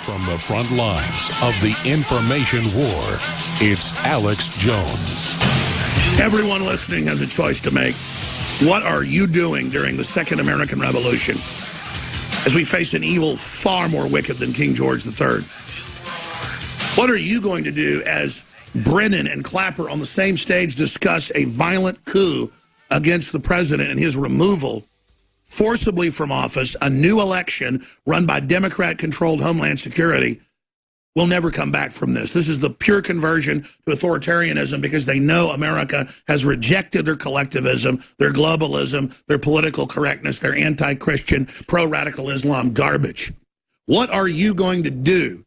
From the front lines of the information war, it's Alex Jones. Everyone listening has a choice to make. What are you doing during the Second American Revolution as we face an evil far more wicked than King George III? What are you going to do as Brennan and Clapper on the same stage discuss a violent coup against the president and his removal forcibly from office, a new election run by Democrat-controlled Homeland Security? Will never come back from this. This is the pure conversion to authoritarianism because they know America has rejected their collectivism, their globalism, their political correctness, their anti-Christian, pro-radical Islam garbage. What are you going to do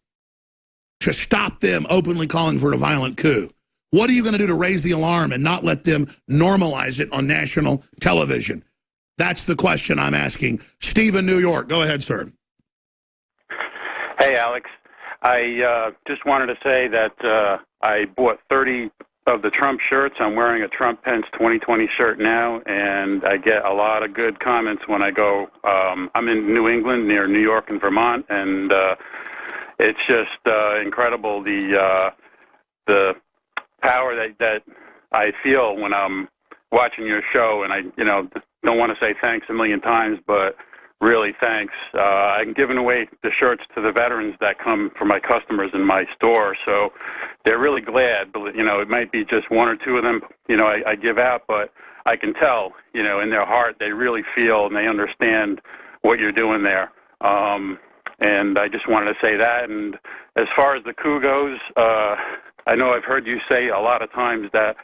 to stop them openly calling for a violent coup? What are you going to do to raise the alarm and not let them normalize it on national television? That's the question I'm asking. Steve in New York, go ahead, sir. Hey, Alex. I just wanted to say that I bought 30 of the Trump shirts. I'm wearing a Trump-Pence 2020 shirt now, and I get a lot of good comments when I go. I'm in New England, near New York and Vermont, and it's just incredible the power that I feel when I'm watching your show. And I, don't want to say thanks a million times, but really thanks. I'm giving away the shirts to the veterans that come from my customers in my store, so they're really glad. But it might be just one or two of them, I give out, but I can tell, in their heart, they really feel and they understand what you're doing there. And I just wanted to say that. And as far as the coup goes, I know I've heard you say a lot of times that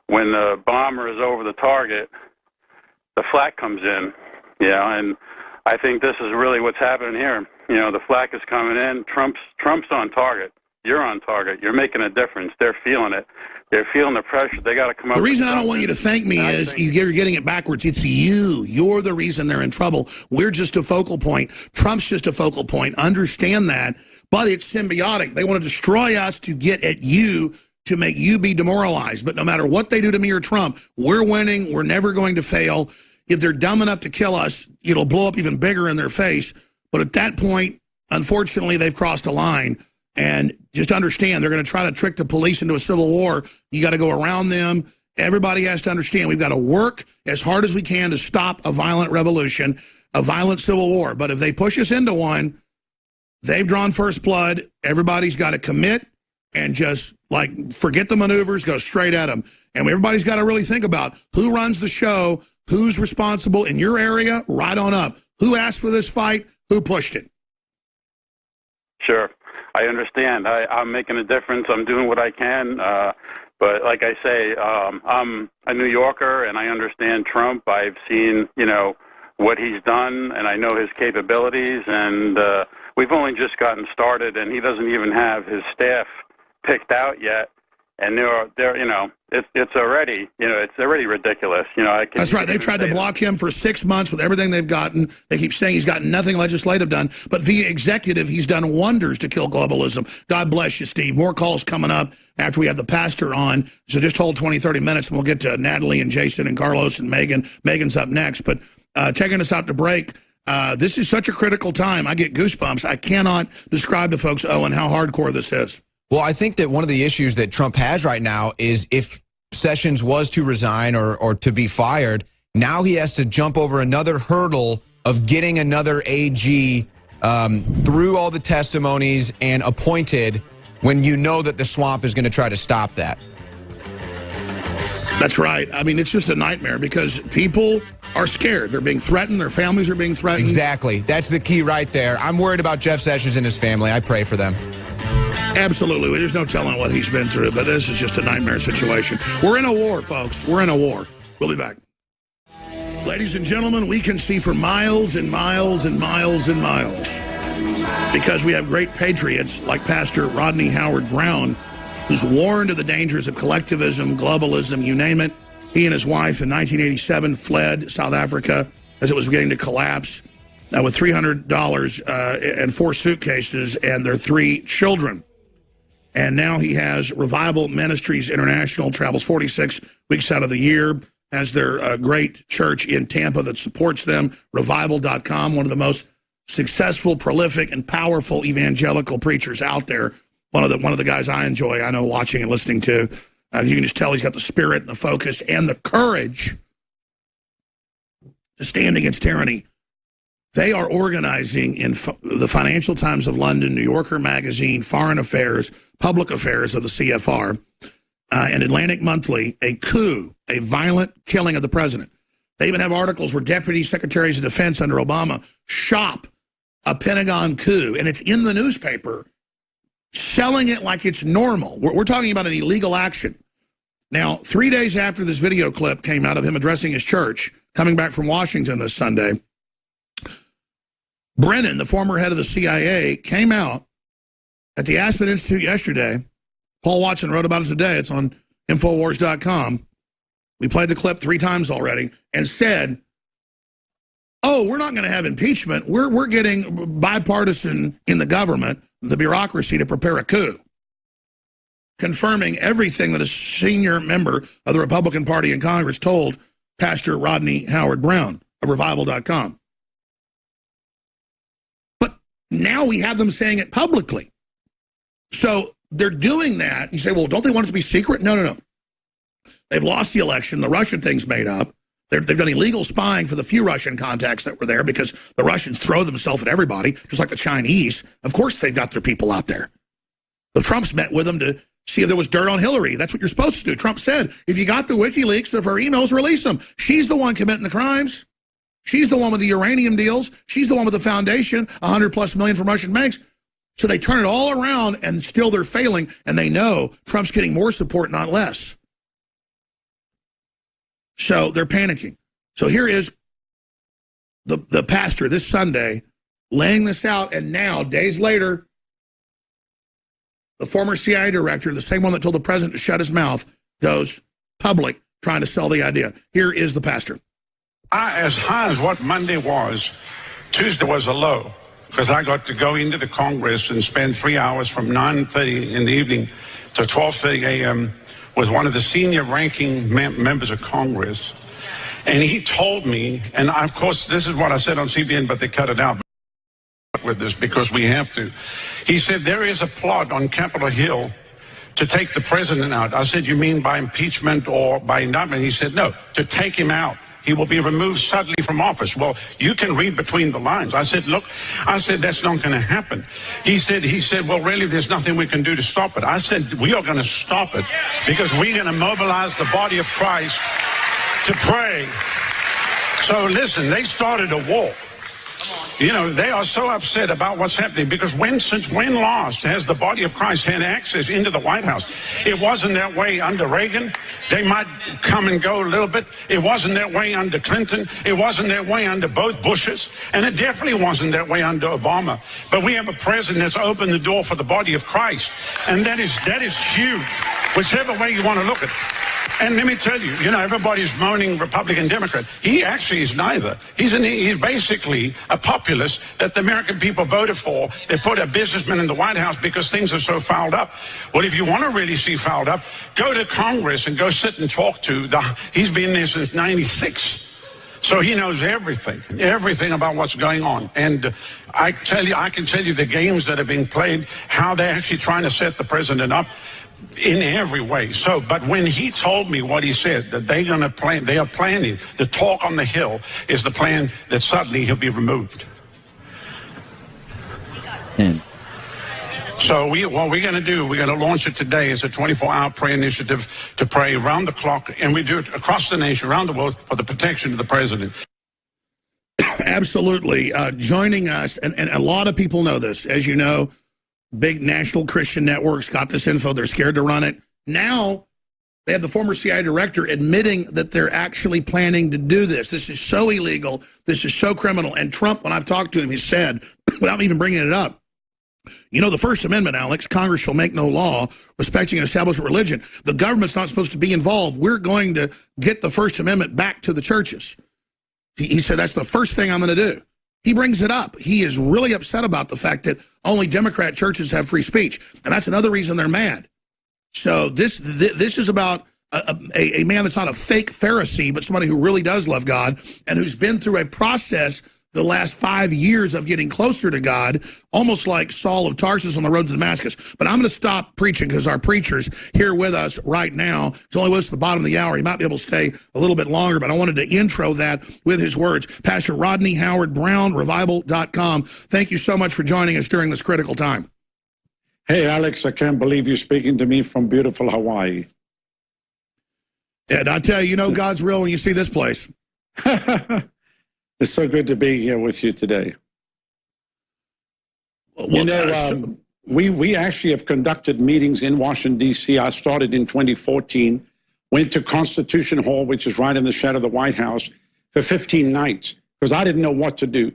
when the bomber is over the target, the flak comes in, and I think this is really what's happening here. The flak is coming in. Trump's on target. You're on target. You're making a difference. They're feeling it. They're feeling the pressure. They got to come up. The reason I don't want you to thank me is you're getting it backwards. It's you. You're the reason they're in trouble. We're just a focal point. Trump's just a focal point. Understand that. But it's symbiotic. They want to destroy us to get at you, to make you be demoralized. But no matter what they do to me or Trump, we're winning. We're never going to fail. If they're dumb enough to kill us, it'll blow up even bigger in their face. But at that point, unfortunately, they've crossed a line. And just understand, they're going to try to trick the police into a civil war. You got to go around them. Everybody has to understand we've got to work as hard as we can to stop a violent revolution, a violent civil war. But if they push us into one, they've drawn first blood. Everybody's got to commit and just, forget the maneuvers, go straight at them. And everybody's got to really think about who runs the show, who's responsible in your area, right on up. Who asked for this fight? Who pushed it? Sure. I understand. I'm making a difference. I'm doing what I can. But like I say, I'm a New Yorker, and I understand Trump. I've seen, what he's done, and I know his capabilities. And we've only just gotten started, and he doesn't even have his staff picked out yet. And it's already ridiculous. That's right. They've tried to block him for 6 months with everything they've gotten. They keep saying he's gotten nothing legislative done, but via executive, he's done wonders to kill globalism. God bless you, Steve. More calls coming up after we have the pastor on. So just hold 20, 30 minutes, and we'll get to Natalie and Jason and Carlos and Megan. Megan's up next. But taking us out to break, this is such a critical time. I get goosebumps. I cannot describe to folks, Owen, how hardcore this is. Well, I think that one of the issues that Trump has right now is if Sessions was to resign or to be fired, now he has to jump over another hurdle of getting another AG through all the testimonies and appointed when you know that the swamp is going to try to stop that. That's right. I mean, it's just a nightmare because people are scared. They're being threatened. Their families are being threatened. Exactly. That's the key right there. I'm worried about Jeff Sessions and his family. I pray for them. Absolutely. There's no telling what he's been through, but this is just a nightmare situation. We're in a war, folks. We're in a war. We'll be back. Ladies and gentlemen, we can see for miles and miles and miles and miles because we have great patriots like Pastor Rodney Howard Browne, who's warned of the dangers of collectivism, globalism, you name it. He and his wife in 1987 fled South Africa as it was beginning to collapse with $300 and 4 suitcases and their 3 children. And now he has Revival Ministries International, travels 46 weeks out of the year, has their great church in Tampa that supports them, revival.com, one of the most successful, prolific, and powerful evangelical preachers out there. One of the guys I enjoy, I know, watching and listening to. You can just tell he's got the spirit and the focus and the courage to stand against tyranny. They are organizing in the Financial Times of London, New Yorker Magazine, Foreign Affairs, Public Affairs of the CFR, and Atlantic Monthly, a coup, a violent killing of the president. They even have articles where deputy secretaries of defense under Obama shop a Pentagon coup, and it's in the newspaper, selling it like it's normal. We're talking about an illegal action. Now, 3 days after this video clip came out of him addressing his church, coming back from Washington this Sunday, Brennan, the former head of the CIA, came out at the Aspen Institute yesterday. Paul Watson wrote about it today. It's on Infowars.com. We played the clip 3 times already, and said, oh, we're not going to have impeachment. We're getting bipartisan in the government, the bureaucracy, to prepare a coup, confirming everything that a senior member of the Republican Party in Congress told Pastor Rodney Howard Browne of Revival.com. But now we have them saying it publicly. So they're doing that. You say, well, don't they want it to be secret? No, no, no. They've lost the election. The Russian thing's made up. They've done illegal spying for the few Russian contacts that were there, because the Russians throw themselves at everybody, just like the Chinese. Of course they've got their people out there. The Trumps met with them to see if there was dirt on Hillary. That's what you're supposed to do. Trump said, if you got the WikiLeaks of her emails, release them. She's the one committing the crimes. She's the one with the uranium deals. She's the one with the foundation, $100+ million from Russian banks. So they turn it all around, and still they're failing, and they know Trump's getting more support, not less. So they're panicking. So here is the pastor this Sunday laying this out, and now, days later, the former CIA director, the same one that told the president to shut his mouth, goes public trying to sell the idea. Here is the pastor. As high as what Monday was, Tuesday was a low, because I got to go into the Congress and spend 3 hours from 9:30 in the evening to 12:30 a.m. with one of the senior ranking members of Congress. And he told me, and of course this is what I said on CBN, but they cut it out with this because we have to. He said, there is a plot on Capitol Hill to take the president out. I said, you mean by impeachment or by indictment? He said, no, to take him out. He will be removed suddenly from office. Well, you can read between the lines. I said, look, I said, that's not going to happen. He said, well, really, there's nothing we can do to stop it. I said, we are going to stop it because we're going to mobilize the body of Christ to pray. So listen, they started a war. You know, they are so upset about what's happening because since when last has the body of Christ had access into the White House? It wasn't that way under Reagan. They might come and go a little bit. It wasn't that way under Clinton. It wasn't that way under both Bushes. And it definitely wasn't that way under Obama. But we have a president that's opened the door for the body of Christ. And that is huge, whichever way you want to look at it. And let me tell you, you know, everybody's moaning Republican, Democrat. He actually is neither. He's basically a populist that the American people voted for. They put a businessman in the White House because things are so fouled up. Well, if you want to really see fouled up, go to Congress and go sit and talk to he's been there since '96. So he knows everything about what's going on. And I can tell you the games that are being played, how they're actually trying to set the president up in every way. So, but when he told me what he said, that they are planning, the talk on the Hill is the plan that suddenly he'll be removed. So what we're going to do, we're going to launch it today as a 24-hour prayer initiative to pray around the clock, and we do it across the nation, around the world, for the protection of the president. Absolutely. Joining us, and a lot of people know this, as you know, big national Christian networks got this info. They're scared to run it. Now, they have the former CIA director admitting that they're actually planning to do this. This is so illegal. This is so criminal. And Trump, when I've talked to him, he said, without even bringing it up, you know, the First Amendment, Alex, Congress shall make no law respecting an established religion. The government's not supposed to be involved. We're going to get the First Amendment back to the churches. He said, that's the first thing I'm going to do. He brings it up. He is really upset about the fact that only Democrat churches have free speech. And that's another reason they're mad. So this is about a man that's not a fake Pharisee, but somebody who really does love God and who's been through a process the last 5 years of getting closer to God, almost like Saul of Tarsus on the road to Damascus. But I'm going to stop preaching because our preacher's here with us right now. He's only with us at the bottom of the hour. He might be able to stay a little bit longer, but I wanted to intro that with his words. Pastor Rodney Howard, Browne1revival.com. Thank you so much for joining us during this critical time. Hey, Alex, I can't believe you're speaking to me from beautiful Hawaii. And I tell you, you know God's real when you see this place. It's so good to be here with you today. Well, you know, we actually have conducted meetings in Washington, D.C. I started in 2014, went to Constitution Hall, which is right in the shadow of the White House, for 15 nights, because I didn't know what to do.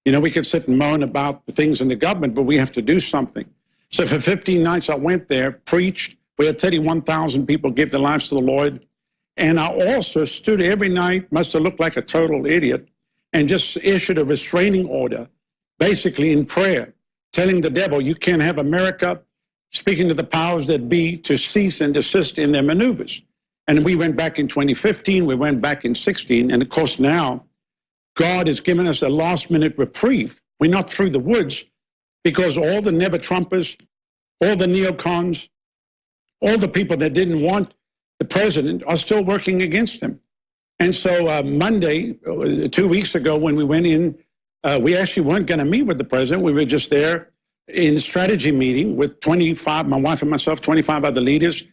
You know, we could sit and moan about the things in the government, but we have to do something. So for 15 nights, I went there, preached. We had 31,000 people give their lives to the Lord. And I also stood every night, must have looked like a total idiot, and just issued a restraining order, basically in prayer, telling the devil, you can't have America, speaking to the powers that be, to cease and desist in their maneuvers. And we went back in 2015, we went back in 16, and of course now, God has given us a last-minute reprieve. We're not through the woods, because all the never-Trumpers, all the neocons, all the people that didn't want the president are still working against him. And so Monday, 2 weeks ago, when we went in, we actually weren't going to meet with the president. We were just there in a strategy meeting with 25, my wife and myself, 25 other leaders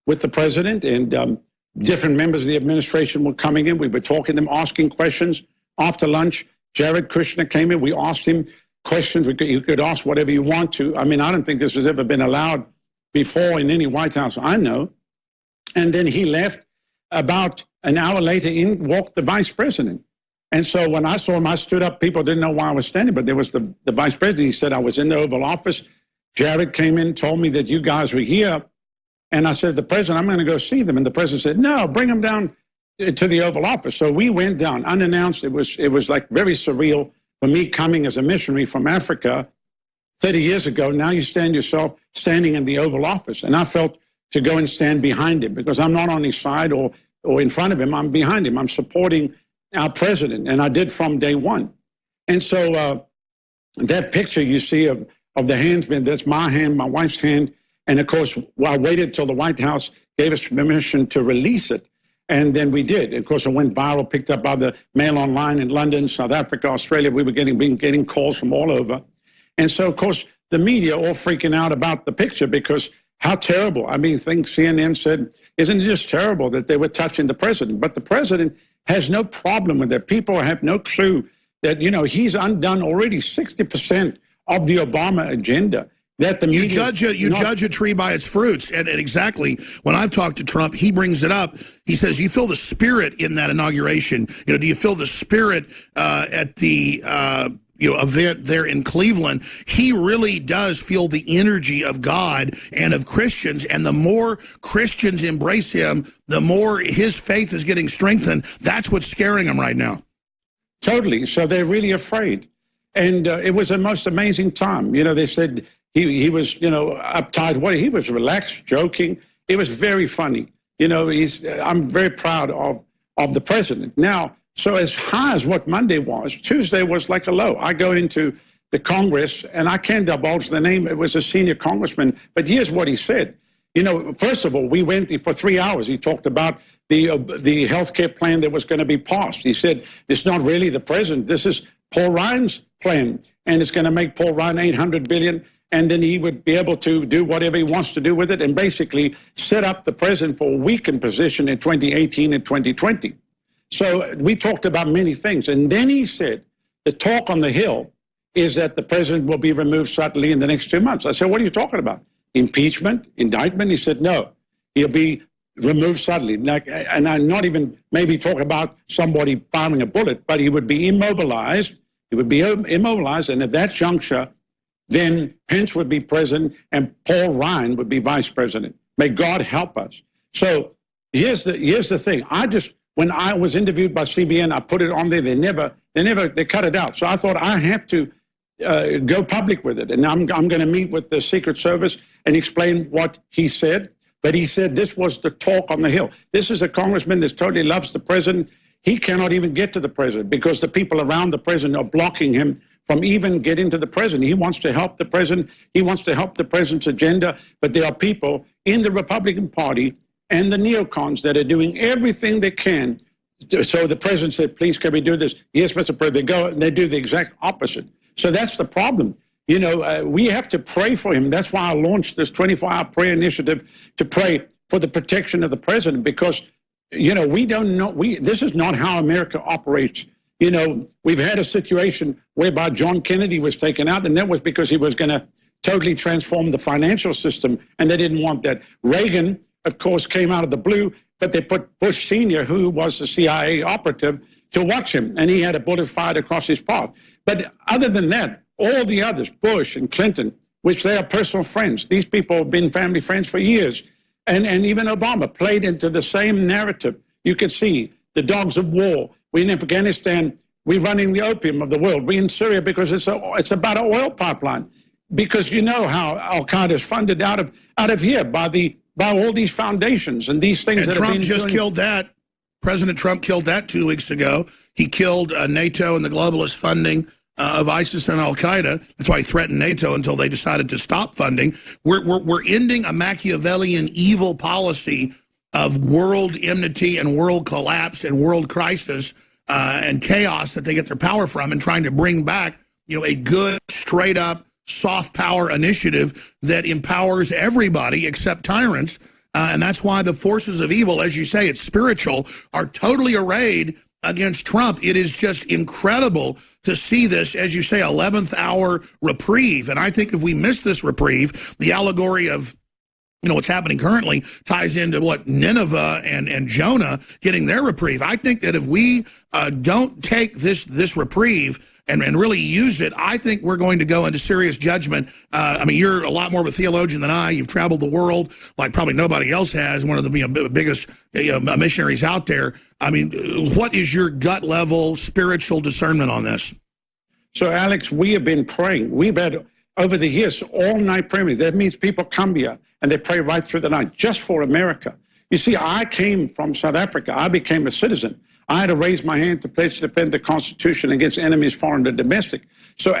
with the president, and different members of the administration were coming in. We were talking to them, asking questions. After lunch, Jared Kushner came in. We asked him questions. You could ask whatever you want to. I mean, I don't think this has ever been allowed before in any White House I know. And then he left. About an hour later, in walked the vice president. And so when I saw him, I stood up. People didn't know why I was standing, but there was the vice president. He said I was in the Oval Office. Jared came in, told me that you guys were here. And I said, the president, I'm going to go see them. And the president said, no, bring them down to the Oval Office. So we went down unannounced. It was like very surreal for me coming as a missionary from Africa 30 years ago. Now you stand yourself standing in the Oval Office. And I felt to go and stand behind him, because I'm not on his side or in front of him. I'm behind him. I'm supporting our president, and I did from day one. And so that picture you see of the hands, that's my hand, my wife's hand. And of course, I waited till the White House gave us permission to release it. And then we did. Of course, it went viral, picked up by the Mail Online in London, South Africa, Australia. We were getting calls from all over. And so, of course, the media all freaking out about the picture, because how terrible. I mean, I think CNN said, isn't it just terrible that they were touching the president? But the president has no problem with that. People have no clue that, you know, he's undone already 60% of the Obama agenda. That the media judge a tree by its fruits. And exactly, when I've talked to Trump, he brings it up. He says, you feel the spirit in that inauguration. You know, do you feel the spirit at the event there in Cleveland? He really does feel the energy of God and of Christians, and the more Christians embrace him, the more his faith is getting strengthened. That's what's scaring him right now. Totally. So they're really afraid. And it was the most amazing time. You know, they said he was, you know, uptight. He was relaxed, joking. It was very funny. You know, I'm very proud of the president. Now, so as high as what Monday was, Tuesday was like a low. I go into the Congress, and I can't divulge the name. It was a senior congressman, but here's what he said. You know, first of all, we went for 3 hours. He talked about the health care plan that was going to be passed. He said, it's not really the president. This is Paul Ryan's plan, and it's going to make Paul Ryan $800 billion, and then he would be able to do whatever he wants to do with it, and basically set up the president for a weakened position in 2018 and 2020. So we talked about many things. And then he said, the talk on the Hill is that the president will be removed suddenly in the next 2 months. I said, what are you talking about? Impeachment, indictment? He said, no, he'll be removed suddenly. And I'm not even maybe talking about somebody firing a bullet, but he would be immobilized. He would be immobilized. And at that juncture, then Pence would be president and Paul Ryan would be vice president. May God help us. So here's the thing. When I was interviewed by CBN, I put it on there. They cut it out. So I thought I have to go public with it. And I'm going to meet with the Secret Service and explain what he said. But he said this was the talk on the Hill. This is a congressman that totally loves the president. he cannot even get to the president because the people around the president are blocking him from even getting to the president. He wants to help the president. He wants to help the president's agenda. But there are people in the Republican Party and the neocons that are doing everything they can. So the president said, please, can we do this? Yes, Mr. President. They go and they do the exact opposite. So that's the problem. You know, we have to pray for him. That's why I launched this 24-hour prayer initiative to pray for the protection of the president, because, you know, we don't know. This is not how America operates. You know, we've had a situation whereby John Kennedy was taken out, and that was because he was going to totally transform the financial system, and they didn't want that. Reagan, of course, came out of the blue, but they put Bush Sr., who was the CIA operative, to watch him, and he had a bullet fired across his path. But other than that, all the others, Bush and Clinton, which they are personal friends, these people have been family friends for years, and even Obama played into the same narrative. You can see the dogs of war. We're in Afghanistan. We're running the opium of the world. We're in Syria because it's about an oil pipeline. Because you know how Al-Qaeda is funded out of here by all these foundations and these things. And that Trump just killed that. President Trump killed that 2 weeks ago. He killed NATO and the globalist funding of ISIS and Al-Qaeda. That's why he threatened NATO until they decided to stop funding. We're ending a Machiavellian evil policy of world enmity and world collapse and world crisis and chaos that they get their power from, and trying to bring back, you know, a good, straight up, soft power initiative that empowers everybody except tyrants. And that's why the forces of evil, as you say, it's spiritual, are totally arrayed against Trump. It is just incredible to see this, as you say, 11th hour reprieve. And I think if we miss this reprieve, the allegory of, you know, what's happening currently ties into what Nineveh and Jonah getting their reprieve. I think that if we don't take this reprieve and really use it, I think we're going to go into serious judgment. I mean, you're a lot more of a theologian than I. You've traveled the world like probably nobody else has, one of the biggest missionaries out there. I mean, what is your gut level spiritual discernment on this? So, Alex, we have been praying. We've had, over the years, all-night praying. That means people come here and they pray right through the night just for America. You see, I came from South Africa. I became a citizen. I had to raise my hand to pledge to defend the Constitution against enemies, foreign and domestic. So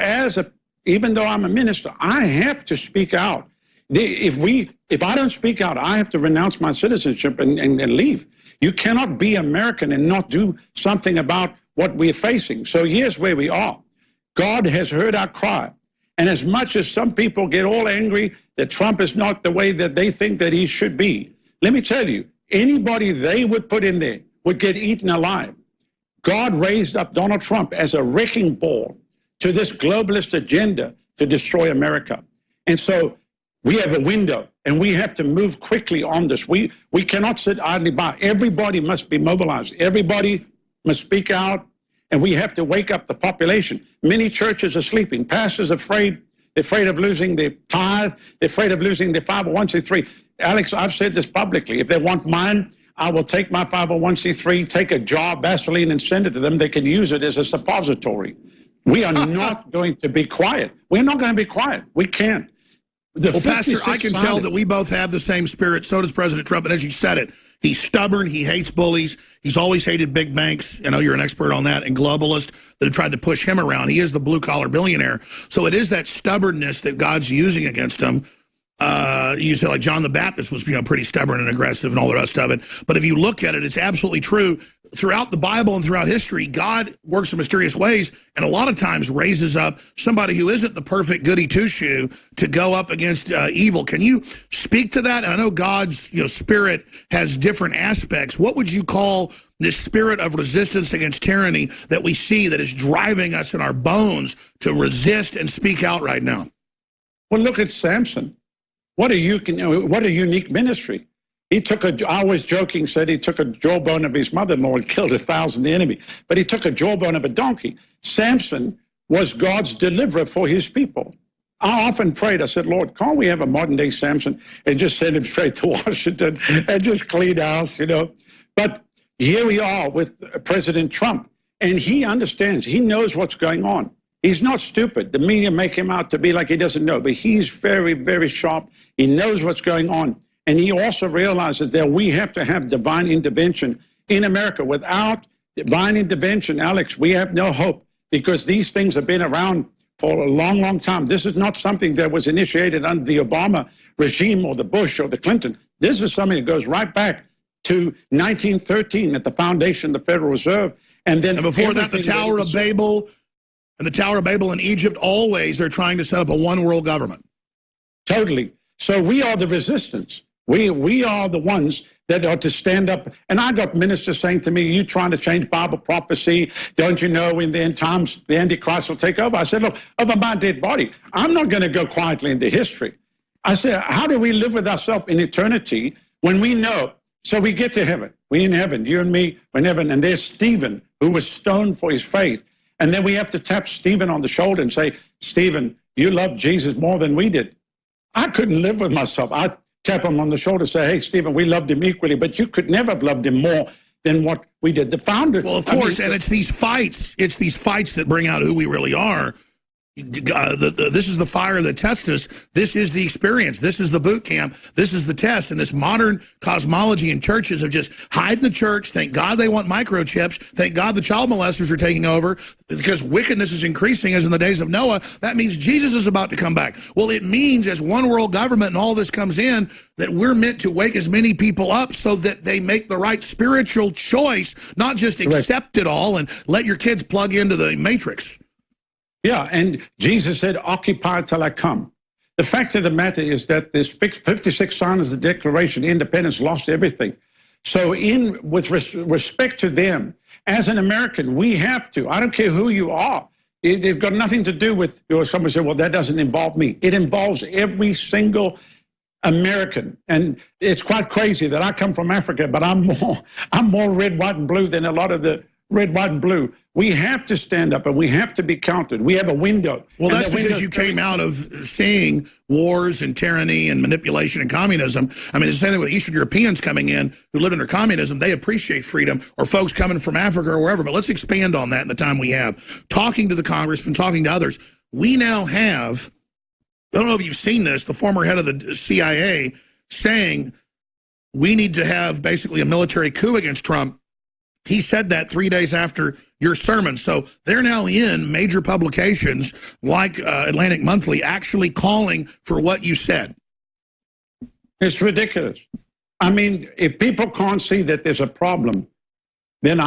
even though I'm a minister, I have to speak out. If I don't speak out, I have to renounce my citizenship and leave. You cannot be American and not do something about what we're facing. So here's where we are. God has heard our cry. And as much as some people get all angry that Trump is not the way that they think that he should be, let me tell you, anybody they would put in there would get eaten alive. God raised up Donald Trump as a wrecking ball to this globalist agenda to destroy America. And so we have a window, and we have to move quickly on this. We cannot sit idly by. Everybody must be mobilized. Everybody must speak out, and we have to wake up the population. Many churches are sleeping. Pastors are afraid. They're afraid of losing their tithe. They're afraid of losing their 501c3. Alex, I've said this publicly. If they want mine, I will take my 501c3, take a jar of Vaseline and send it to them. They can use it as a suppository. We are not going to be quiet. We're not going to be quiet. We can't. Well, Pastor, I can tell that we both have the same spirit. So does President Trump. And as you said it, he's stubborn. He hates bullies. He's always hated big banks. I know you're an expert on that. And globalists that have tried to push him around. He is the blue-collar billionaire. So it is that stubbornness that God's using against him. You say like John the Baptist was, pretty stubborn and aggressive and all the rest of it. But if you look at it, it's absolutely true. Throughout the Bible and throughout history, God works in mysterious ways and a lot of times raises up somebody who isn't the perfect goody two-shoe to go up against evil. Can you speak to that? And I know God's spirit has different aspects. What would you call this spirit of resistance against tyranny that we see that is driving us in our bones to resist and speak out right now? Well, look at Samson. What a unique ministry. I was joking, said he took a jawbone of his mother-in-law and killed 1,000 the enemy. But he took a jawbone of a donkey. Samson was God's deliverer for his people. I often prayed, I said, Lord, can't we have a modern-day Samson and just send him straight to Washington and just clean house, But here we are with President Trump, and he understands. He knows what's going on. He's not stupid. The media make him out to be like he doesn't know, but he's very, very sharp. He knows what's going on. And he also realizes that we have to have divine intervention in America. Without divine intervention, Alex, we have no hope because these things have been around for a long, long time. This is not something that was initiated under the Obama regime or the Bush or the Clinton. This is something that goes right back to 1913 at the foundation of the Federal Reserve. And then before that, the Tower of Babel and the Tower of Babel in Egypt, always they're trying to set up a one world government. Totally. So we are the resistance. We are the ones that are to stand up. And I got ministers saying to me, you trying to change Bible prophecy? Don't you know in the end times the Antichrist will take over? I said, look, over my dead body, I'm not going to go quietly into history. I said, how do we live with ourselves in eternity when we know? So we get to heaven. We're in heaven, you and me, we're in heaven. And there's Stephen, who was stoned for his faith. And then we have to tap Stephen on the shoulder and say, Stephen, you love Jesus more than we did. I couldn't live with myself. I'd tap him on the shoulder and say, hey, Stephen, we loved him equally, but you could never have loved him more than what we did. The founder. Well, of course, and it's these fights that bring out who we really are. This is the fire that tests us. This is the experience. This is the boot camp. This is the test. And this modern cosmology in churches of just hide in the church. Thank God they want microchips. Thank God the child molesters are taking over because wickedness is increasing as in the days of Noah. That means Jesus is about to come back. Well, it means as one world government and all this comes in that we're meant to wake as many people up so that they make the right spiritual choice, not just accept it all and let your kids plug into the matrix. Yeah, and Jesus said, occupy till I come. The fact of the matter is that this 56 signers of the Declaration of Independence lost everything. So with respect to them, as an American, we have to, I don't care who you are, it's got nothing to do with, somebody said, well, that doesn't involve me. It involves every single American. And it's quite crazy that I come from Africa, but I'm more red, white, and blue than a lot of the red, white, and blue. We have to stand up and we have to be counted. We have a window. Well, that's because you came out of seeing wars and tyranny and manipulation and communism. I mean, it's the same thing with Eastern Europeans coming in who live under communism. They appreciate freedom, or folks coming from Africa or wherever. But let's expand on that in the time we have. Talking to the congressman, talking to others, we now have, I don't know if you've seen this, the former head of the CIA saying we need to have basically a military coup against Trump. He said that 3 days after your sermon. So they're now in major publications like Atlantic Monthly actually calling for what you said. It's ridiculous. I mean, if people can't see that there's a problem, then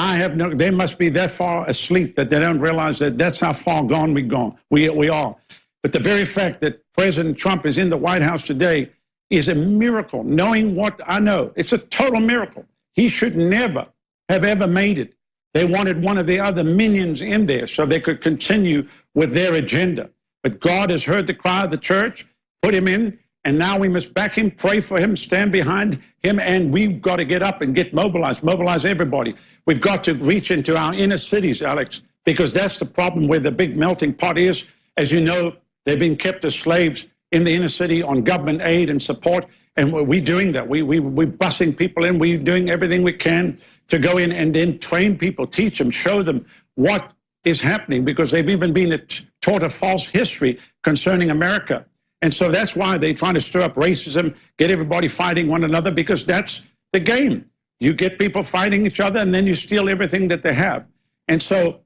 they must be that far asleep that they don't realize that that's how far gone we are. But the very fact that President Trump is in the White House today is a miracle. Knowing what I know, it's a total miracle. He should never have ever made it. They wanted one of the other minions in there so they could continue with their agenda. But God has heard the cry of the church, put him in, and now we must back him, pray for him, stand behind him, and we've got to get up and get mobilize everybody. We've got to reach into our inner cities, Alex, because that's the problem where the big melting pot is. As you know, they've been kept as slaves in the inner city on government aid and support, and we're doing that. We're busing people in. We're doing everything we can to go in and then train people, teach them, show them what is happening, because they've even been taught a false history concerning America. And so that's why they're trying to stir up racism, get everybody fighting one another, because that's the game. You get people fighting each other, and then you steal everything that they have. And so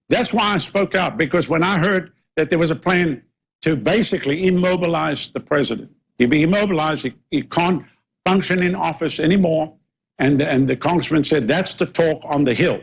that's why I spoke out, because when I heard that there was a plan to basically immobilize the president, he'd be immobilized, he can't function in office anymore. And the congressman said, that's the talk on the Hill.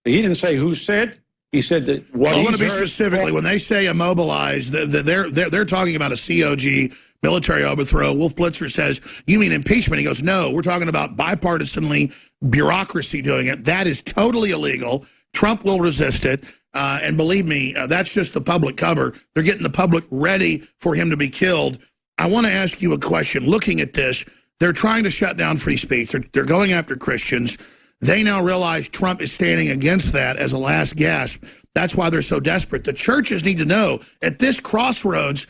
He didn't say who said. He said that what I want to be specifically, when they say immobilized, they're talking about a COG, military overthrow. Wolf Blitzer says, you mean impeachment? He goes, no, we're talking about bipartisanly bureaucracy doing it. That is totally illegal. Trump will resist it. And believe me, that's just the public cover. They're getting the public ready for him to be killed. I want to ask you a question. Looking at this, they're trying to shut down free speech. They're going after Christians. They now realize Trump is standing against that as a last gasp. That's why they're so desperate. The churches need to know at this crossroads,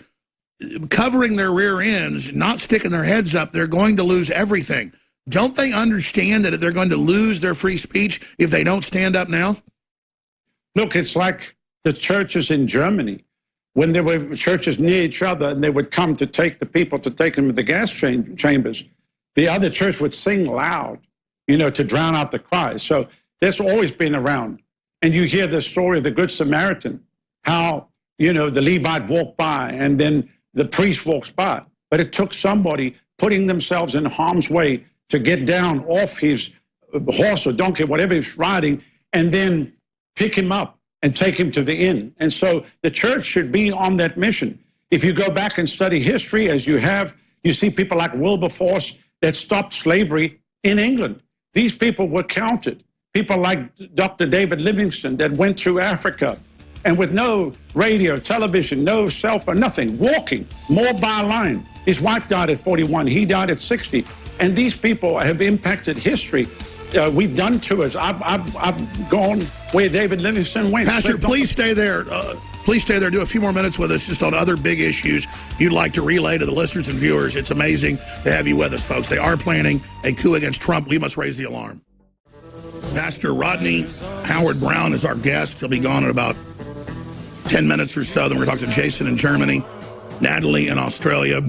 covering their rear ends, not sticking their heads up, they're going to lose everything. Don't they understand that they're going to lose their free speech if they don't stand up now? Look, it's like the churches in Germany. When there were churches near each other and they would come to take the people, to take them to the gas chambers, the other church would sing loud, to drown out the cries. So That's always been around. And you hear the story of the Good Samaritan, how, the Levite walked by and then the priest walks by. But it took somebody putting themselves in harm's way to get down off his horse or donkey, whatever he's riding, and then pick him up and take him to the inn. And so the church should be on that mission. If you go back and study history, as you have, you see people like Wilberforce that stopped slavery in England. These people were counted. People like Dr. David Livingstone that went through Africa and with no radio, television, no cell phone, nothing, walking, more by line. His wife died at 41. He died at 60. And these people have impacted history. We've done tours. I've gone where David Livingstone went. Pastor, please stay there. Please stay there. Do a few more minutes with us just on other big issues you'd like to relay to the listeners and viewers. It's amazing to have you with us, folks. They are planning a coup against Trump. We must raise the alarm. Pastor Rodney Howard Browne is our guest. He'll be gone in about 10 minutes or so. Then we're talking to Jason in Germany, Natalie in Australia,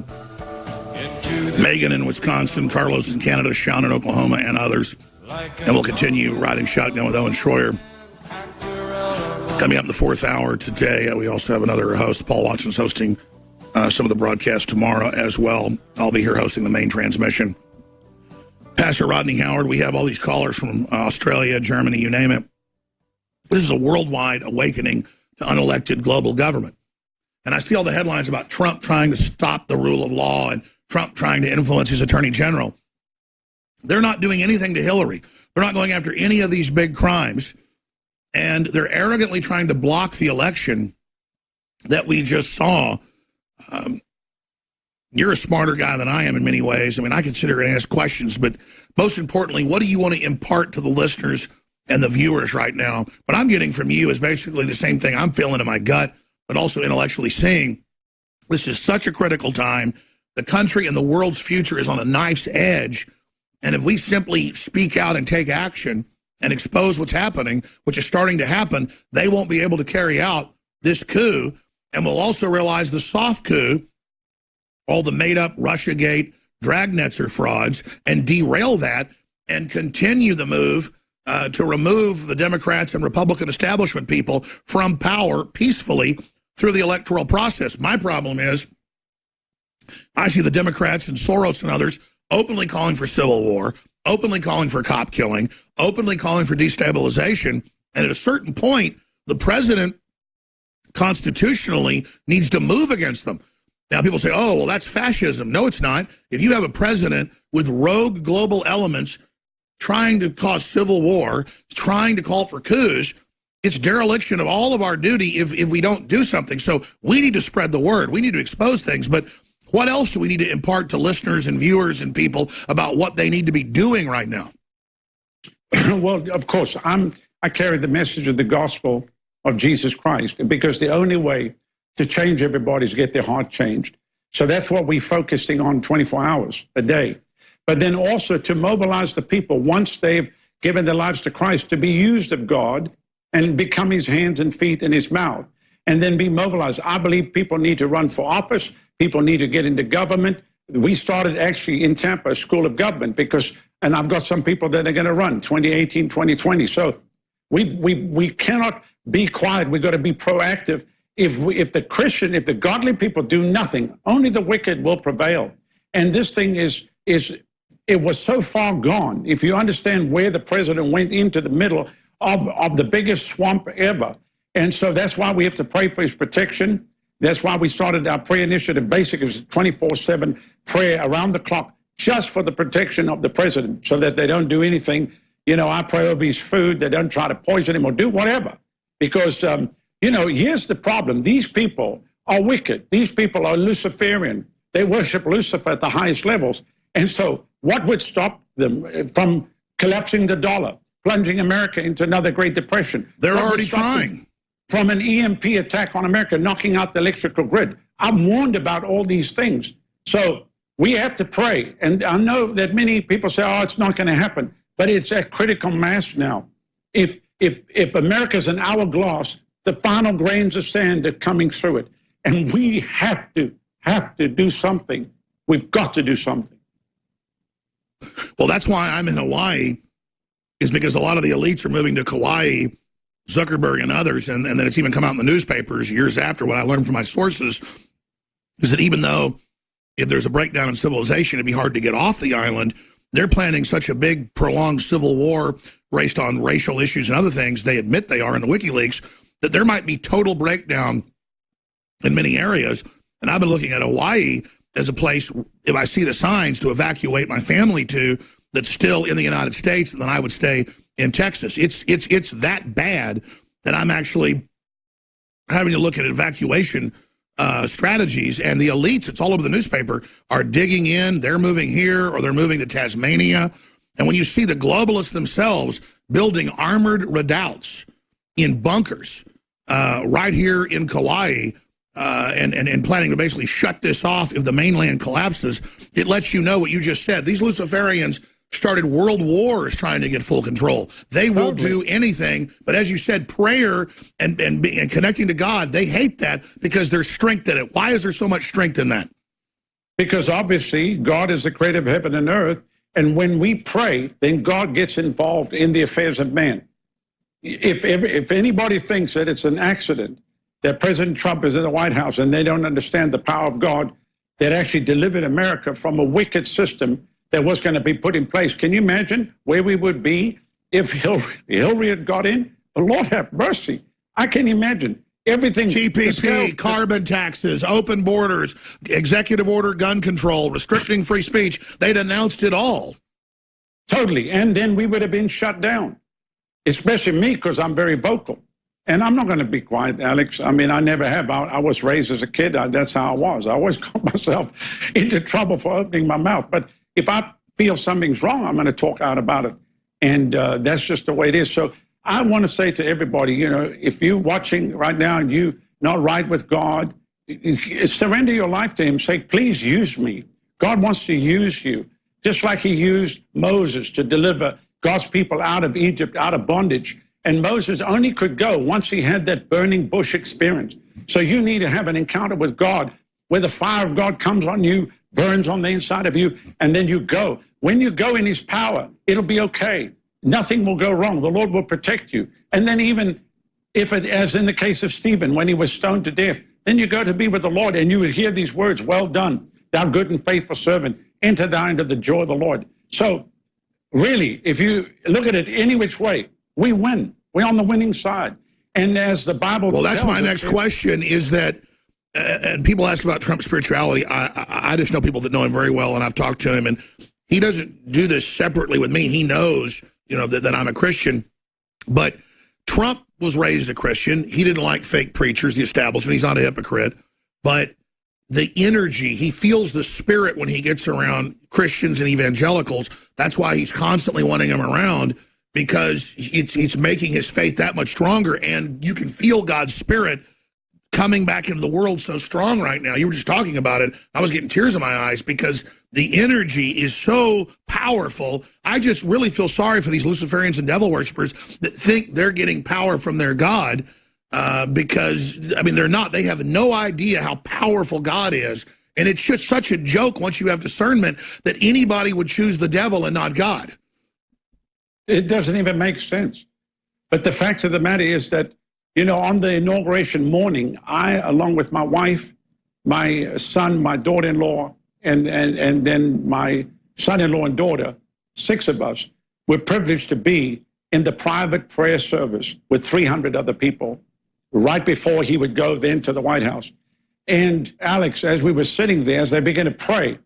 Megan in Wisconsin, Carlos in Canada, Sean in Oklahoma, and others. And we'll continue riding shotgun with Owen Schroyer. Coming up in the fourth hour today, we also have another host. Paul Watson's hosting some of the broadcasts tomorrow as well. I'll be here hosting the main transmission. Pastor Rodney Howard, we have all these callers from Australia, Germany, you name it. This is a worldwide awakening to unelected global government. And I see all the headlines about Trump trying to stop the rule of law and Trump trying to influence his attorney general. They're not doing anything to Hillary. They're not going after any of these big crimes. And they're arrogantly trying to block the election that we just saw. You're a smarter guy than I am in many ways. I mean, I can sit here and ask questions, but most importantly, what do you want to impart to the listeners and the viewers right now? What I'm getting from you is basically the same thing I'm feeling in my gut, but also intellectually seeing. This is such a critical time. The country and the world's future is on a knife's edge. And if we simply speak out and take action and expose what's happening, which is starting to happen, they won't be able to carry out this coup. And we'll also realize the soft coup, all the made-up Russiagate, Dragnetzer frauds, and derail that and continue the move to remove the Democrats and Republican establishment people from power peacefully through the electoral process. My problem is I see the Democrats and Soros and others openly calling for civil war, openly calling for cop killing, openly calling for destabilization. And at a certain point, the president constitutionally needs to move against them. Now, people say, oh, well, that's fascism. No, it's not. If you have a president with rogue global elements trying to cause civil war, trying to call for coups, it's dereliction of all of our duty if we don't do something. So we need to spread the word. We need to expose things. But what else do we need to impart to listeners and viewers and people about what they need to be doing right now? Well, of course, I carry the message of the gospel of Jesus Christ, because the only way to change everybody is get their heart changed. So that's what we're focusing on 24 hours a day. But then also to mobilize the people once they've given their lives to Christ to be used of God and become his hands and feet and his mouth, and then be mobilized. I believe people need to run for office. People need to get into government. We started actually in Tampa, a school of government, and I've got some people that are going to run 2018, 2020. So we cannot be quiet. We've got to be proactive. If the godly people do nothing, only the wicked will prevail. And this thing it was so far gone. If you understand where the president went into the middle of the biggest swamp ever. And so that's why we have to pray for his protection. That's why we started our prayer initiative. Basically, it was 24/7 prayer around the clock just for the protection of the president so that they don't do anything. I pray over his food. They don't try to poison him or do whatever. Because, here's the problem. These people are wicked. These people are Luciferian. They worship Lucifer at the highest levels. And so what would stop them from collapsing the dollar, plunging America into another Great Depression? They're already trying. From an EMP attack on America, knocking out the electrical grid. I'm warned about all these things. So we have to pray. And I know that many people say, oh, it's not going to happen. But it's at critical mass now. If America's an hourglass, the final grains of sand are coming through it. And we have to do something. We've got to do something. Well, that's why I'm in Hawaii is because a lot of the elites are moving to Kauai, Zuckerberg and others, and then it's even come out in the newspapers years after. What I learned from my sources is that even though if there's a breakdown in civilization, it'd be hard to get off the island, they're planning such a big, prolonged civil war based on racial issues and other things, they admit they are in the WikiLeaks, that there might be total breakdown in many areas. And I've been looking at Hawaii as a place, if I see the signs, to evacuate my family to, that's still in the United States, and then I would stay in Texas. It's that bad that I'm actually having to look at evacuation strategies, and the elites, it's all over the newspaper, are digging in. They're moving here, or they're moving to Tasmania. And when you see the globalists themselves building armored redoubts in bunkers right here in Kauai, and planning to basically shut this off if the mainland collapses, it lets you know what you just said. These Luciferians started world wars trying to get full control. They will do anything, but as you said, prayer and connecting to God, they hate that because there's strength in it. Why is there so much strength in that? Because obviously God is the creator of heaven and earth, and when we pray, then God gets involved in the affairs of man. If anybody thinks that it's an accident that President Trump is in the White House and they don't understand the power of God that actually delivered America from a wicked system that was going to be put in place. Can you imagine where we would be if Hillary had got in? The Lord have mercy. I can't imagine. Everything. TPP, carbon taxes, open borders, executive order gun control, restricting free speech. They'd announced it all. Totally. And then we would have been shut down, especially me, because I'm very vocal. And I'm not going to be quiet, Alex. I mean, I never have. I was raised as a kid. That's how I was. I always got myself into trouble for opening my mouth. But if I feel something's wrong, I'm going to talk out about it. And that's just the way it is. So I want to say to everybody, you know, if you're watching right now and you're not right with God, surrender your life to him. Say, please use me. God wants to use you, just like he used Moses to deliver God's people out of Egypt, out of bondage. And Moses only could go once he had that burning bush experience. So you need to have an encounter with God where the fire of God comes on you, burns on the inside of you, and then you go. When you go in his power, it'll be okay. Nothing will go wrong. The Lord will protect you. And then even if it, as in the case of Stephen, when he was stoned to death, then you go to be with the Lord and you would hear these words, well done, thou good and faithful servant, enter thou into the joy of the Lord. So really, if you look at it any which way, we win. We're on the winning side. And as the Bible Well, that's my us, next question is that, and people ask about Trump's spirituality. I just know people that know him very well, and I've talked to him, and he doesn't do this separately with me. He knows, you know, that I'm a Christian. But Trump was raised a Christian. He didn't like fake preachers, the establishment. He's not a hypocrite. But the energy, he feels the spirit when he gets around Christians and evangelicals. That's why he's constantly wanting them around, because it's making his faith that much stronger. And you can feel God's spirit coming back into the world so strong right now. You were just talking about it. I was getting tears in my eyes because the energy is so powerful. I just really feel sorry for these Luciferians and devil worshippers that think they're getting power from their God because, I mean, they're not. They have no idea how powerful God is. And it's just such a joke once you have discernment that anybody would choose the devil and not God. It doesn't even make sense. But the fact of the matter is that, you know, on the inauguration morning, I, along with my wife, my son, my daughter-in-law, and then my son-in-law and daughter, 6 of us, were privileged to be in the private prayer service with 300 other people right before he would go then to the White House. And Alex, as we were sitting there, as they began to pray,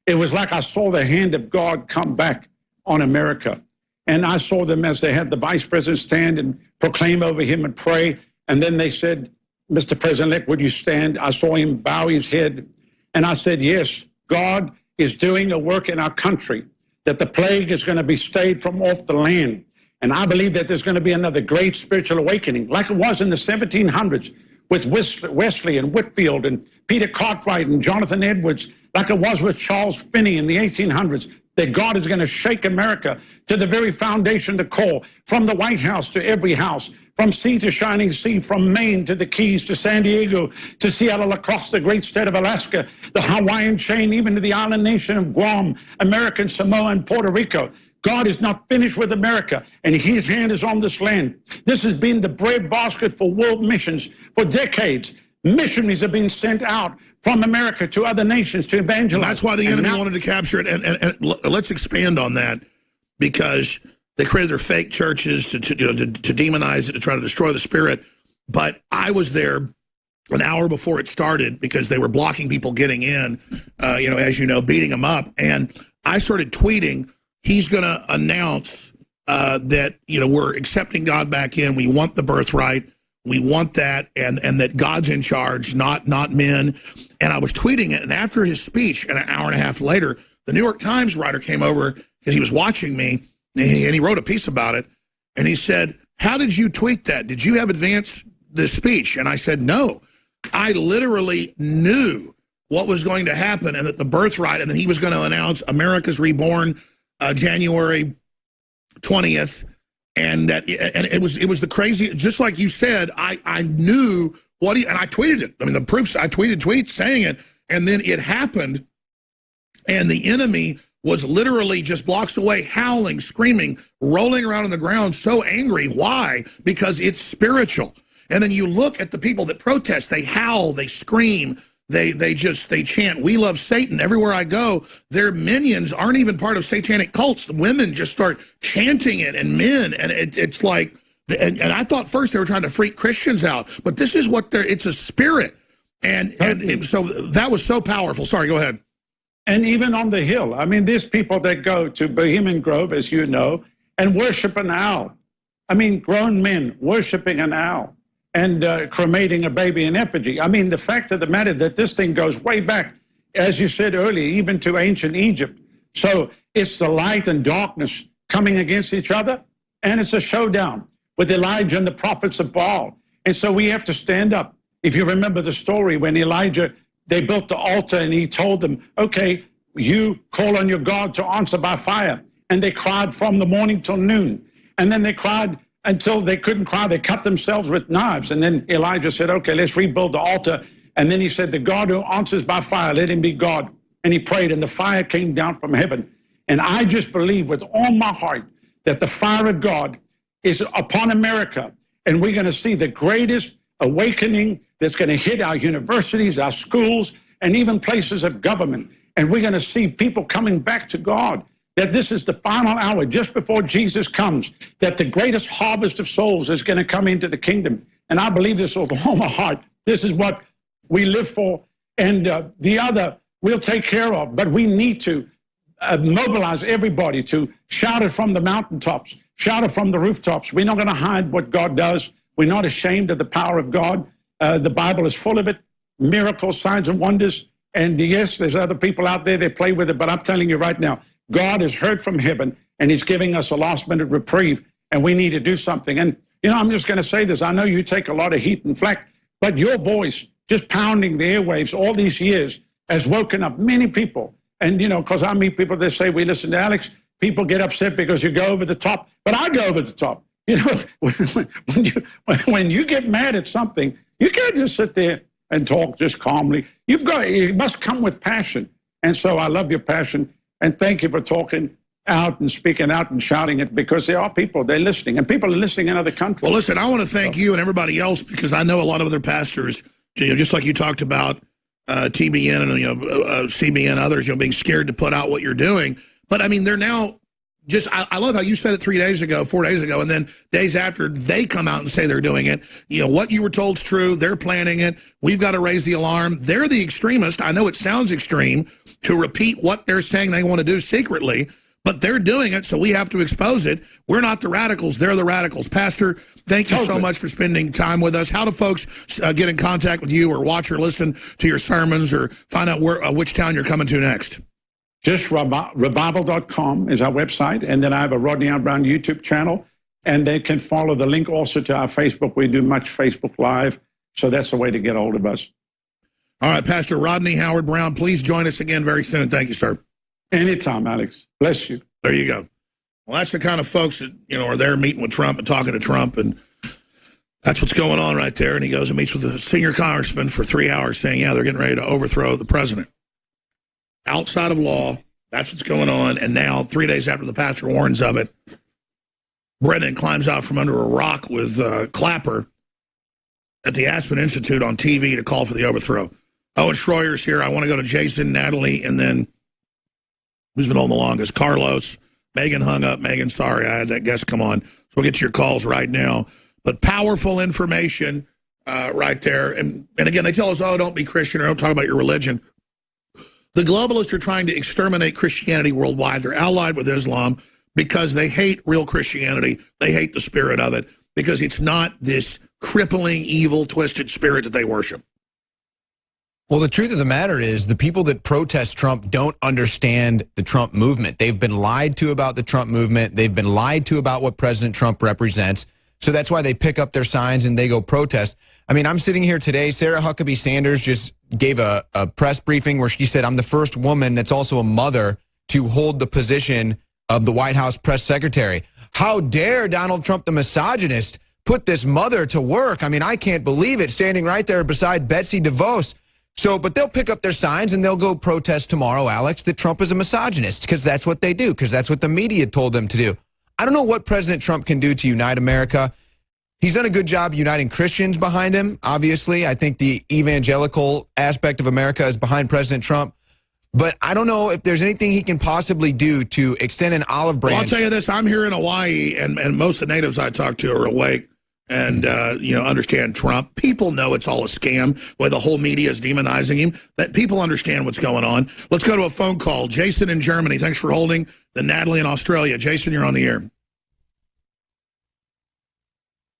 it was like I saw the hand of God come back on America. And I saw them as they had the vice president stand and proclaim over him and pray. And then they said, Mr. President-elect, would you stand? I saw him bow his head. And I said, yes, God is doing a work in our country, that the plague is going to be stayed from off the land. And I believe that there's going to be another great spiritual awakening, like it was in the 1700s with Wesley and Whitfield and Peter Cartwright and Jonathan Edwards, like it was with Charles Finney in the 1800s. That God is going to shake America to the very foundation, the core, from the White House to every house, from sea to shining sea, from Maine to the Keys, to San Diego, to Seattle, across the great state of Alaska, the Hawaiian chain, even to the island nation of Guam, American Samoa, and Puerto Rico. God is not finished with America, and his hand is on this land. This has been the breadbasket for world missions for decades. Missionaries have been sent out from America to other nations to evangelize. That's why the enemy wanted to capture it. And let's expand on that, because they created their fake churches to demonize it, to try to destroy the spirit. But I was there an hour before it started because they were blocking people getting in, as you know, beating them up. And I started tweeting, he's going to announce that, we're accepting God back in. We want the birthright. We want that, and that God's in charge, not men. And I was tweeting it, and after his speech, an hour and a half later, the New York Times writer came over because he was watching me, and he wrote a piece about it. And he said, how did you tweet that? Did you have advanced this speech? And I said, no. I literally knew what was going to happen, and that the birthright, and that he was going to announce America's Reborn January 20th. And it was the crazy, just like you said, I knew what and I tweeted it. I mean, the proofs, I tweeted tweets saying it, and then it happened, and the enemy was literally just blocks away, howling, screaming, rolling around on the ground, so angry. Why? Because it's spiritual. And then you look at the people that protest, they howl, they scream, they chant, "We love Satan." Everywhere I go, their minions aren't even part of satanic cults. Women just start chanting it, and men, and it's like, and I thought first they were trying to freak Christians out, but this is what it's a spirit, and so that was so powerful. Sorry, go ahead. And even on the Hill, I mean, there's people that go to Bohemian Grove, as you know, and worship an owl. I mean, grown men worshiping an owl and cremating a baby in effigy. I mean, the fact of the matter that this thing goes way back, as you said earlier, even to ancient Egypt. So it's the light and darkness coming against each other, and it's a showdown with Elijah and the prophets of Baal. And so we have to stand up. If you remember the story when Elijah, they built the altar, and he told them, okay, you call on your God to answer by fire. And they cried from the morning till noon. And then they cried until they couldn't cry. They cut themselves with knives. And then Elijah said, okay, let's rebuild the altar. And then he said, the God who answers by fire, let him be God. And he prayed, and the fire came down from heaven. And I just believe with all my heart that the fire of God is upon America. And we're going to see the greatest awakening that's going to hit our universities, our schools, and even places of government. And we're going to see people coming back to God. That this is the final hour, just before Jesus comes, that the greatest harvest of souls is going to come into the kingdom. And I believe this with all my heart. This is what we live for. And the other we'll take care of. But we need to mobilize everybody to shout it from the mountaintops, shout it from the rooftops. We're not going to hide what God does. We're not ashamed of the power of God. The Bible is full of it, miracles, signs, and wonders. And yes, there's other people out there that play with it. But I'm telling you right now, God has heard from heaven, and he's giving us a last-minute reprieve, and we need to do something. And, I'm just going to say this. I know you take a lot of heat and flack, but your voice, just pounding the airwaves all these years, has woken up many people. And, because I meet people that say, we listen to Alex, people get upset because you go over the top, but I go over the top. When you get mad at something, you can't just sit there and talk just calmly. It must come with passion. And so I love your passion. And thank you for talking out and speaking out and shouting it, because there are people, they're listening, and people are listening in other countries. Well, listen, I want to thank you and everybody else, because I know a lot of other pastors, just like you talked about TBN and CBN, others, being scared to put out what you're doing. But I mean, they're now just, I love how you said it 4 days ago, and then days after they come out and say they're doing it. What you were told is true. They're planning it. We've got to raise the alarm. They're the extremist. I know it sounds extreme to repeat what they're saying they want to do secretly, but they're doing it, so we have to expose it. We're not the radicals. They're the radicals. Pastor, thank you so much for spending time with us. How do folks get in contact with you or watch or listen to your sermons or find out which town you're coming to next? Just revival.com is our website, and then I have a Rodney Browne YouTube channel, and they can follow the link also to our Facebook. We do much Facebook Live, so that's the way to get a hold of us. All right, Pastor Rodney Howard Browne, please join us again very soon. Thank you, sir. Anytime, Alex. Bless you. There you go. Well, that's the kind of folks that, are there meeting with Trump and talking to Trump, and that's what's going on right there. And he goes and meets with a senior congressman for 3 hours saying, yeah, they're getting ready to overthrow the president. Outside of law, That's what's going on. And now, 3 days after the pastor warns of it, Brennan climbs out from under a rock with Clapper at the Aspen Institute on TV to call for the overthrow. Owen Schroyer's here. I want to go to Jason, Natalie, and then who's been on the longest? Carlos. Megan hung up. Megan, sorry, I had that guest come on. So we'll get to your calls right now. But powerful information right there. And again, they tell us, oh, don't be Christian or don't talk about your religion. The globalists are trying to exterminate Christianity worldwide. They're allied with Islam because they hate real Christianity. They hate the spirit of it because it's not this crippling, evil, twisted spirit that they worship. Well, the truth of the matter is the people that protest Trump don't understand the Trump movement. They've been lied to about the Trump movement. They've been lied to about what President Trump represents. So that's why they pick up their signs and they go protest. I mean, I'm sitting here today. Sarah Huckabee Sanders just gave a press briefing where she said, I'm the first woman that's also a mother to hold the position of the White House press secretary. How dare Donald Trump, the misogynist, put this mother to work? I mean, I can't believe it, standing right there beside Betsy DeVos. So, but they'll pick up their signs and they'll go protest tomorrow, Alex, that Trump is a misogynist, because that's what they do, because that's what the media told them to do. I don't know what President Trump can do to unite America. He's done a good job uniting Christians behind him, obviously. I think the evangelical aspect of America is behind President Trump. But I don't know if there's anything he can possibly do to extend an olive branch. Well, I'll tell you this. I'm here in Hawaii, and most of the natives I talk to are awake and, understand Trump. People know it's all a scam, where the whole media is demonizing him. That people understand what's going on. Let's go to a phone call. Jason in Germany, thanks for holding. Then Natalie in Australia. Jason, you're on the air.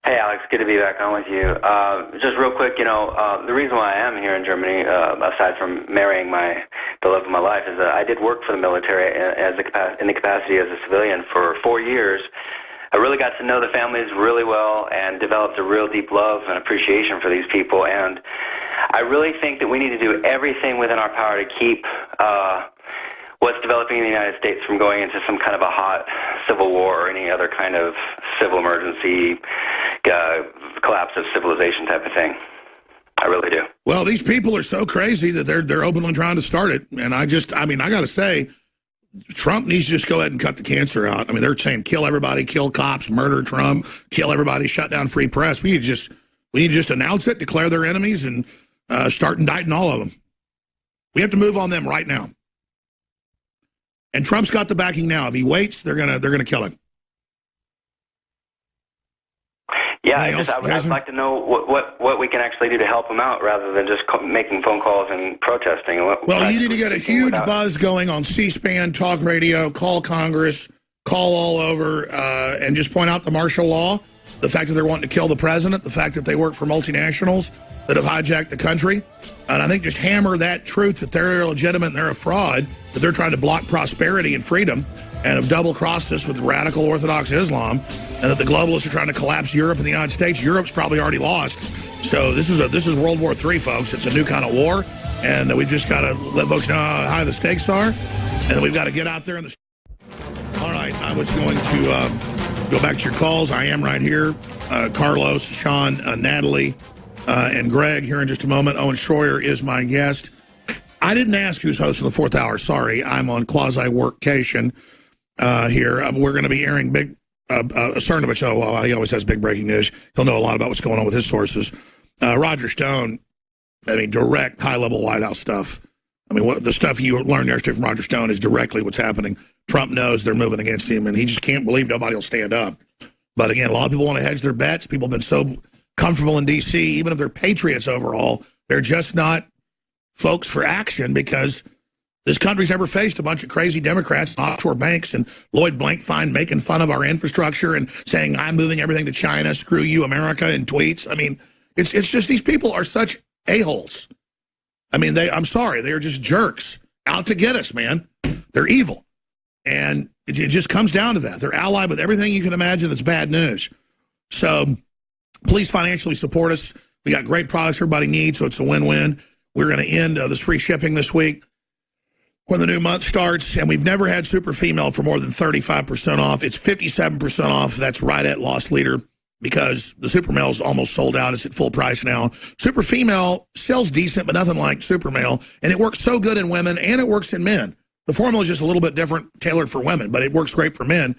Hey, Alex, good to be back on with you. Just real quick, the reason why I am here in Germany, aside from marrying the love of my life, is that I did work for the military in the capacity as a civilian for 4 years. I really got to know the families really well and developed a real deep love and appreciation for these people. And I really think that we need to do everything within our power to keep what's developing in the United States from going into some kind of a hot civil war or any other kind of civil emergency, collapse of civilization type of thing. I really do. Well, these people are so crazy that they're openly trying to start it. And I got to say, Trump needs to just go ahead and cut the cancer out. I mean, they're saying kill everybody, kill cops, murder Trump, kill everybody, shut down free press. We need to just announce it, declare their enemies, and start indicting all of them. We have to move on them right now. And Trump's got the backing now. If he waits, they're gonna kill him. Yeah, I'd like to know what we can actually do to help him out rather than just making phone calls and protesting. Well, you need to get a huge buzz going on C-SPAN, talk radio, call Congress, call all over, and just point out the martial law, the fact that they're wanting to kill the president, the fact that they work for multinationals that have hijacked the country. And I think just hammer that truth that they're illegitimate and they're a fraud, that they're trying to block prosperity and freedom and have double-crossed us with radical Orthodox Islam, and that the globalists are trying to collapse Europe and the United States. Europe's probably already lost. So this is World War III, folks. It's a new kind of war, and we've just got to let folks know how high the stakes are, and we've got to get out there in the... All right, I was going to go back to your calls. I am right here. Carlos, Sean, Natalie, and Greg here in just a moment. Owen Schroyer is my guest. I didn't ask who's hosting the fourth hour. Sorry, I'm on quasi-workcation here. We're going to be airing big... Cernovich, he always has big breaking news. He'll know a lot about what's going on with his sources. Roger Stone, direct high-level White House stuff. The stuff you learned yesterday from Roger Stone is directly what's happening. Trump knows they're moving against him, and he just can't believe nobody will stand up. But again, a lot of people want to hedge their bets. People have been so comfortable in D.C., even if they're patriots overall, they're just not folks for action because this country's never faced a bunch of crazy Democrats, offshore banks, and Lloyd Blankfein making fun of our infrastructure and saying, I'm moving everything to China, screw you, America, in tweets. It's just these people are such a-holes. I'm sorry, they are just jerks out to get us, man. They're evil. And it just comes down to that. They're allied with everything you can imagine that's bad news. So please financially support us. We got great products everybody needs, so it's a win-win. We're going to end this free shipping this week when the new month starts, and we've never had Super Female for more than 35% off. It's 57% off. That's right at loss leader because the Super Male's almost sold out. It's at full price now. Super Female sells decent, but nothing like Super Male, and it works so good in women, and it works in men. The formula is just a little bit different, tailored for women, but it works great for men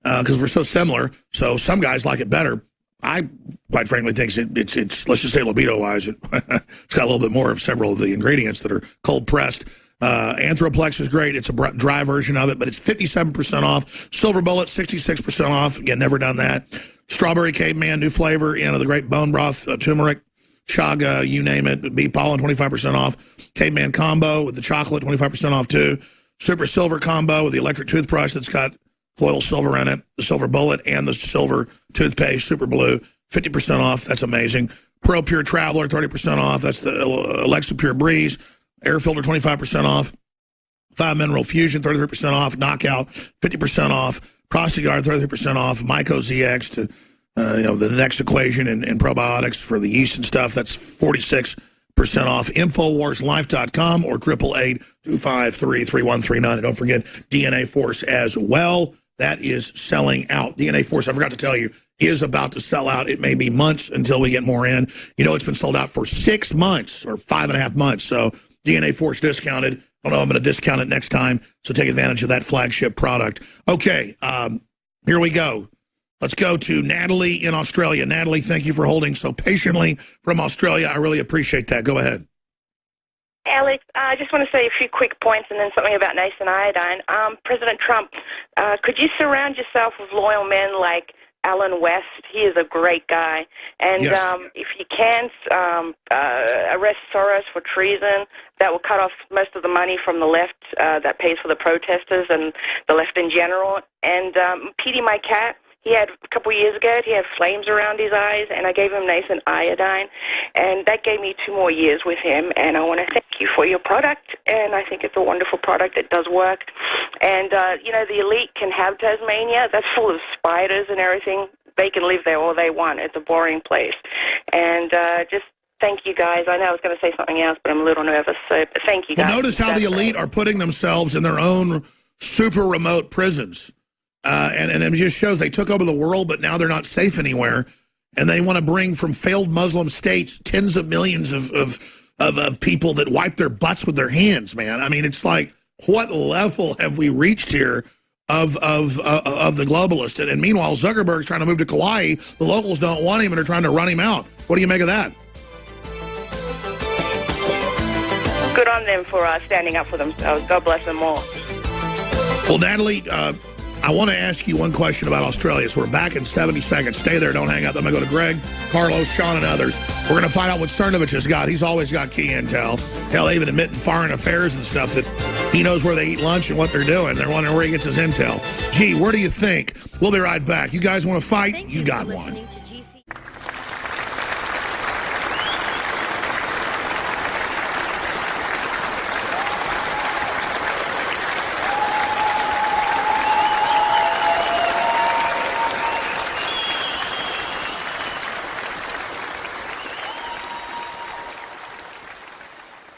because we're so similar. So some guys like it better. I, quite frankly, think it's let's just say libido-wise, it's got a little bit more of several of the ingredients that are cold-pressed. Anthroplex is great. It's a dry version of it, but it's 57% off. Silver Bullet, 66% off. Again, never done that. Strawberry Caveman, new flavor. The great bone broth, turmeric, chaga, you name it. Bee pollen, 25% off. Caveman combo with the chocolate, 25% off too. Super Silver combo with the electric toothbrush that's got foil silver in it. The Silver Bullet and the Silver toothpaste, Super Blue, 50% off. That's amazing. Pearl Pure Traveler, 30% off. That's the Alexa Pure Breeze. Air Filter, 25% off. 5 Mineral Fusion, 33% off. Knockout, 50% off. Prostate Guard, 33% off. Myco ZX to the next equation and probiotics for the yeast and stuff. That's 46% off. InfoWarsLife.com or 888-253-3139. And don't forget DNA Force as well. That is selling out. DNA Force, I forgot to tell you, is about to sell out. It may be months until we get more in. It's been sold out for 6 months or 5.5 months. So DNA Force discounted. I don't know, I'm going to discount it next time. So take advantage of that flagship product. Okay, here we go. Let's go to Natalie in Australia. Natalie, thank you for holding so patiently from Australia. I really appreciate that. Go ahead. Alex, I just want to say a few quick points and then something about nascent iodine. President Trump, could you surround yourself with loyal men like Alan West? He is a great guy. And yes. If you can, arrest Soros for treason. That will cut off most of the money from the left that pays for the protesters and the left in general. And Petey, my cat, he had a couple of years ago, he had flames around his eyes, and I gave him nascent iodine, and that gave me 2 more years with him, and I want to thank you for your product, and I think it's a wonderful product. It does work. And, the elite can have Tasmania. That's full of spiders and everything. They can live there all they want. It's a boring place. And just thank you, guys. I know I was going to say something else, but I'm a little nervous, so thank you, guys. Well, notice how the elite are putting themselves in their own super remote prisons. And it just shows they took over the world, but now they're not safe anywhere. And they want to bring from failed Muslim states tens of millions of people that wipe their butts with their hands, man. I mean, it's like, what level have we reached here of the globalist? And meanwhile, Zuckerberg's trying to move to Kauai. The locals don't want him and are trying to run him out. What do you make of that? Good on them for standing up for themselves. God bless them all. Well, Natalie, I want to ask you one question about Australia. So we're back in 70 seconds. Stay there. Don't hang up. I'm going to go to Greg, Carlos, Sean, and others. We're going to find out what Cernovich has got. He's always got key intel. Hell, even admitting foreign affairs and stuff that he knows where they eat lunch and what they're doing. They're wondering where he gets his intel. Gee, where do you think? We'll be right back. You guys want to fight? You got one.